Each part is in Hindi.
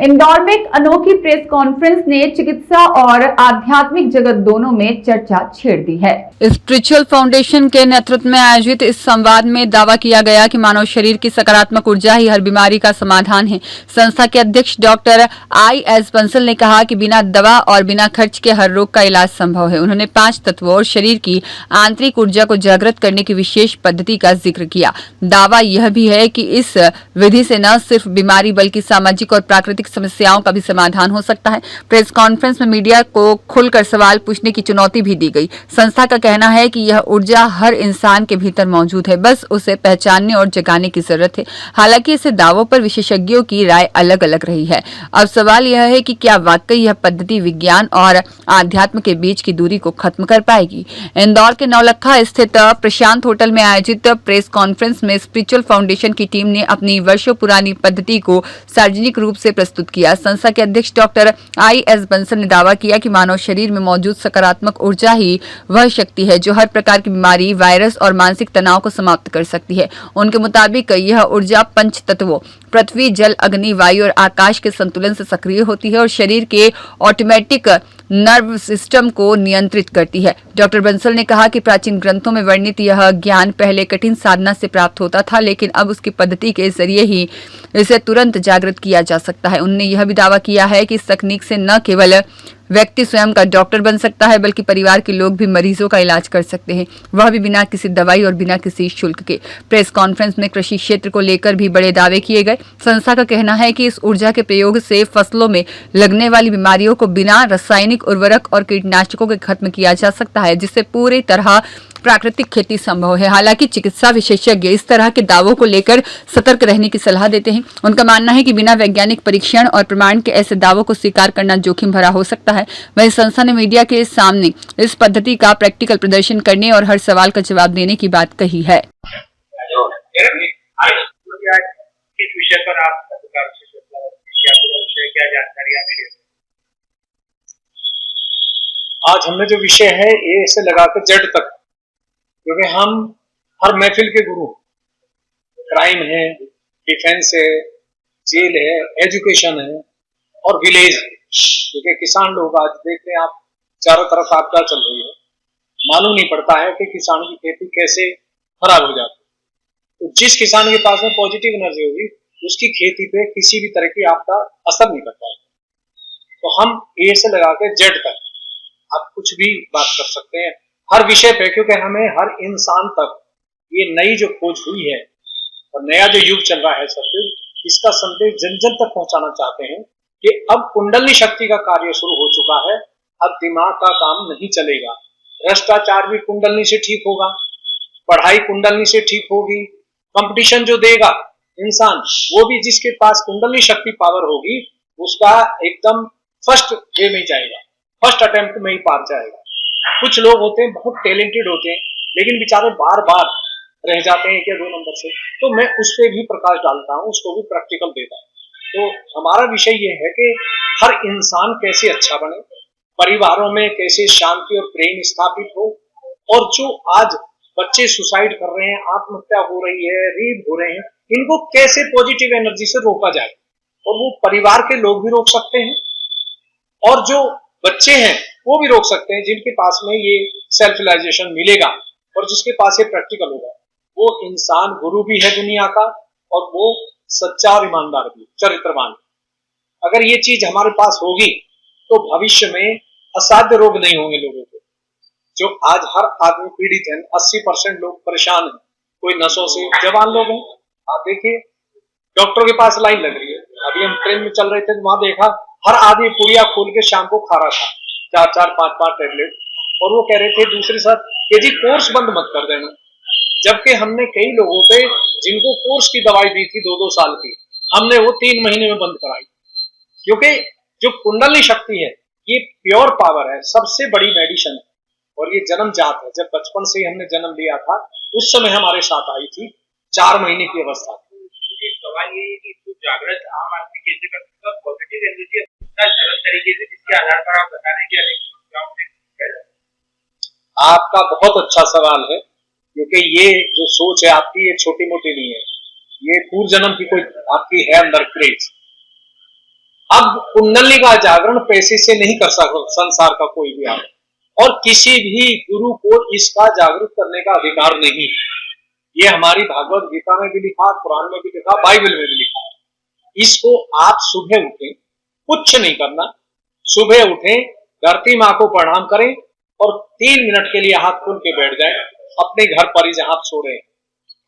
इंदौर में एक अनोखी प्रेस कॉन्फ्रेंस ने चिकित्सा और आध्यात्मिक जगत दोनों में चर्चा छेड़ दी है। स्पिरिचुअल फाउंडेशन के नेतृत्व में आयोजित इस संवाद में दावा किया गया कि मानव शरीर की सकारात्मक ऊर्जा ही हर बीमारी का समाधान है। संस्था के अध्यक्ष डॉक्टर I.S. बंसल ने कहा कि बिना दवा और बिना खर्च के हर रोग का इलाज संभव है। उन्होंने 5 तत्वों और शरीर की आंतरिक ऊर्जा को जागृत करने की विशेष पद्धति का जिक्र किया। दावा यह भी है कि इस विधि से न सिर्फ बीमारी बल्कि सामाजिक और प्राकृतिक समस्याओं का भी समाधान हो सकता है। प्रेस कॉन्फ्रेंस में मीडिया को खुलकर सवाल पूछने की चुनौती भी दी गई। संस्था का कहना है कि यह ऊर्जा हर इंसान के भीतर मौजूद है, बस उसे पहचानने और जगाने की जरूरत है। हालांकि इसे दावों पर विशेषज्ञों की राय अलग अलग रही है। अब सवाल यह है कि क्या वाकई यह पद्धति विज्ञान और आध्यात्म के बीच की दूरी को खत्म कर पाएगी। इंदौर के नौलखा स्थित प्रशांत होटल में आयोजित प्रेस कॉन्फ्रेंस में स्पिरिचुअल फाउंडेशन की टीम ने अपनी वर्षों पुरानी पद्धति को सार्वजनिक रूप से प्रस्तुत किया। संस्था के अध्यक्ष डॉक्टर I.S. बंसल ने दावा किया कि मानव शरीर में मौजूद सकारात्मक ऊर्जा ही वह शक्ति है जो हर प्रकार की बीमारी, वायरस और मानसिक तनाव को समाप्त कर सकती है। उनके मुताबिक यह ऊर्जा 5 तत्वों पृथ्वी, जल, अग्नि, वायु और आकाश के संतुलन से सक्रिय होती है और शरीर के ऑटोमेटिक नर्व सिस्टम को नियंत्रित करती है। डॉक्टर बंसल ने कहा कि प्राचीन ग्रंथों में वर्णित यह ज्ञान पहले कठिन साधना से प्राप्त होता था, लेकिन अब उसकी पद्धति के जरिए ही इसे तुरंत जागृत किया जा सकता है। उन्होंने यह भी दावा किया है कि इस तकनीक से न केवल व्यक्ति स्वयं का डॉक्टर बन सकता है बल्कि परिवार के लोग भी मरीजों का इलाज कर सकते हैं, वह भी बिना किसी दवाई और बिना किसी शुल्क के। प्रेस कॉन्फ्रेंस में कृषि क्षेत्र को लेकर भी बड़े दावे किए गए। संस्था का कहना है कि इस ऊर्जा के प्रयोग से फसलों में लगने वाली बीमारियों को बिना रासायनिक उर्वरक और कीटनाशकों के खत्म किया जा सकता है, जिससे पूरी तरह प्राकृतिक खेती संभव है। हालांकि चिकित्सा विशेषज्ञ इस तरह के दावों को लेकर सतर्क रहने की सलाह देते हैं। उनका मानना है कि बिना वैज्ञानिक परीक्षण और प्रमाण के ऐसे दावों को स्वीकार करना जोखिम भरा हो सकता है। वहीं संस्था ने मीडिया के सामने इस पद्धति का प्रैक्टिकल प्रदर्शन करने और हर सवाल का जवाब देने की बात कही है। आज हमने जो विषय है ए से लगाकर जेड तक, क्योंकि हम हर महफिल के गुरु, क्राइम है, डिफेंस है, जेल है, एजुकेशन है और विलेज है। क्योंकि किसान लोग आज देखते हैं आप चारों तरफ आपदा चल रही है, मालूम नहीं पड़ता है कि किसान की खेती कैसे खराब हो जाती है। तो जिस किसान के पास में पॉजिटिव एनर्जी होगी उसकी खेती पे किसी भी तरह की आपदा असर नहीं करता है। तो हम ए से लगा के जेड तक आप कुछ भी बात कर सकते हैं हर विषय पे, क्योंकि हमें हर इंसान तक ये नई जो खोज हुई है और नया जो युग चल रहा है सत्युग, इसका संदेश जन जन तक पहुंचाना चाहते हैं कि अब कुंडली शक्ति का कार्य शुरू हो चुका है। अब दिमाग का काम नहीं चलेगा, भ्रष्टाचार भी कुंडली से ठीक होगा, पढ़ाई कुंडली से ठीक होगी, कंपटीशन जो देगा इंसान वो भी जिसके पास कुंडली शक्ति पावर होगी उसका एकदम फर्स्ट वे में जाएगा, फर्स्ट अटेम्प्ट में ही पार जाएगा। कुछ लोग होते हैं बहुत टैलेंटेड होते हैं लेकिन बेचारे बार बार रह जाते हैं 1 या 2 नंबर से, तो मैं उस पर भी प्रकाश डालता हूँ, उसको भी प्रैक्टिकल देता हूँ। तो हमारा विषय ये है कि हर इंसान कैसे अच्छा बने, परिवारों में कैसे शांति और प्रेम स्थापित हो, और जो आज बच्चे सुसाइड कर रहे हैं, आत्महत्या हो रही है, रेप हो रहे हैं, इनको कैसे पॉजिटिव एनर्जी से रोका जाए। और वो परिवार के लोग भी रोक सकते हैं और जो बच्चे हैं वो भी रोक सकते हैं, जिनके पास में ये सेल्फ रियलाइजेशन मिलेगा और जिसके पास ये प्रैक्टिकल होगा, वो इंसान गुरु भी है दुनिया का और वो सच्चा और ईमानदार भी, चरित्रवान। अगर ये चीज हमारे पास होगी तो भविष्य में असाध्य रोग नहीं होंगे लोगों को। जो आज हर आदमी पीड़ित है, 80% लोग परेशान हैं, कोई नशों से, जवान लोग हैं। आप देखिए डॉक्टर के पास लाइन लग रही है। अभी हम ट्रेन में चल रहे थे तो वहां देखा हर आदमी पुड़िया खोल के शाम को खा रहा था, 4-4, 5-5 टैबलेट, और वो कह रहे थे दूसरे साथ कि जी कोर्स बंद मत कर देना। जबकि हमने कई लोगों पे जिनको कोर्स की दवाई दी थी 2-2 साल की, हमने वो 3 महीने में बंद कराई। क्योंकि जो कुंडली शक्ति है ये प्योर पावर है, सबसे बड़ी मेडिसिन है और ये जन्म जात है। जब बचपन से ही हमने जन्म लिया था उस समय हमारे साथ आई थी 4 महीने की अवस्था। सवाल ये है कि इसको जागृत आम आदमी कैसे कर सकता है, पॉजिटिव एनर्जी सरल तरीके से, जिसके आधार पर आप बता रहे हैं कि आपका बहुत अच्छा सवाल है, क्योंकि ये जो सोच है आपकी ये छोटी मोटी नहीं है, ये पूर्व जन्म की कोई आपकी है अंदर क्रेज। अब कुंडली का जागरण पैसे से नहीं कर सकता संसार का कोई भी आदमी, और किसी भी गुरु को इसका जागरूक करने का अधिकार नहीं। ये हमारी भागवत गीता में भी लिखा, कुरान में भी लिखा, बाइबल में भी लिखा है। इसको आप सुबह उठें, कुछ नहीं करना, सुबह उठें, धरती माँ को प्रणाम करें और 3 मिनट के लिए हाथ खोल के बैठ जाए अपने घर पर ही जहां आप सो रहे हैं,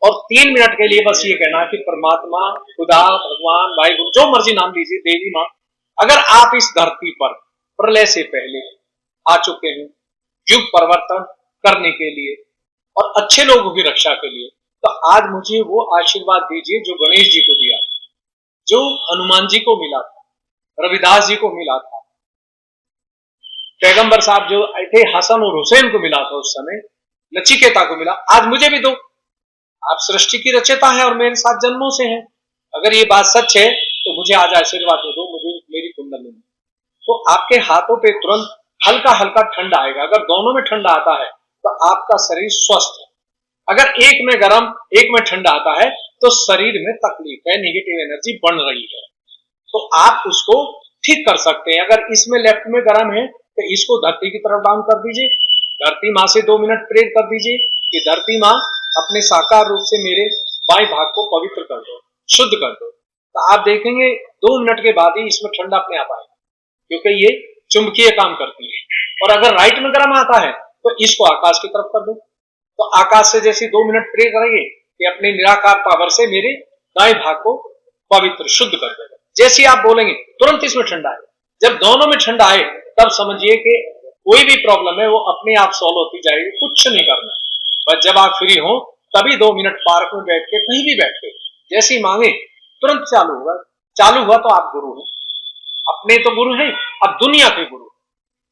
और 3 मिनट के लिए बस ये कहना कि परमात्मा, खुदा, भगवान, वाहिगुरु, जो मर्जी नाम लीजिए, देवी माँ, अगर आप इस धरती पर प्रलय से पहले आ चुके हैं युग परिवर्तन करने के लिए और अच्छे लोगों की रक्षा के लिए, तो आज मुझे वो आशीर्वाद दीजिए जो गणेश जी को दिया, जो हनुमान जी को मिला था, रविदास जी को मिला था, पैगंबर साहब जो थे हसन और हुसैन को मिला था उस समय, नचिकेता को मिला, आज मुझे भी दो। आप सृष्टि की रचयिता है और मेरे साथ जन्मों से हैं। अगर ये बात सच है तो मुझे आज आशीर्वाद दो, मुझे मेरी कुंडली में। तो आपके हाथों पे तुरंत हल्का हल्का ठंडा आएगा। अगर दोनों में ठंडा आता है तो आपका शरीर स्वस्थ है। अगर एक में गर्म, एक में ठंडा आता है तो शरीर में तकलीफ है, नेगेटिव एनर्जी बन रही है, तो आप उसको ठीक कर सकते हैं। अगर इसमें लेफ्ट में गर्म है तो इसको धरती की तरफ डाउन कर दीजिए, धरती माँ से 2 मिनट प्रेयर कर दीजिए कि धरती माँ अपने साकार रूप से मेरे बाएं भाग को पवित्र कर दो, शुद्ध कर दो। तो आप देखेंगे 2 मिनट के बाद ही इसमें ठंडा अपने आप आएगा, क्योंकि ये चुंबकीय काम करती है। और अगर राइट में गर्म आता है तो इसको आकाश की तरफ कर दो, तो आकाश से जैसे 2 मिनट प्रे करेंगे कि अपने निराकार पावर से मेरे दाएं भाग को पवित्र शुद्ध कर देगा। जैसे ही आप बोलेंगे तुरंत इसमें ठंडा आए। जब दोनों में ठंडा आए तब समझिए कि कोई भी प्रॉब्लम है वो अपने आप सॉल्व होती जाएगी, कुछ नहीं करना। बस जब आप फ्री हो तभी 2 मिनट पार्क में बैठ के, कहीं भी बैठ के, जैसे ही मांगे तुरंत चालू होगा। चालू हुआ तो आप गुरु हैं, अपने तो गुरु हैं, अब दुनिया के गुरु।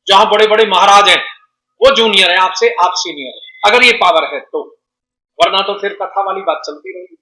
जहां बड़े बड़े महाराज हैं वो जूनियर है आपसे, आप सीनियर है, अगर ये पावर है तो, वरना तो फिर कथा वाली बात चलती रहेगी।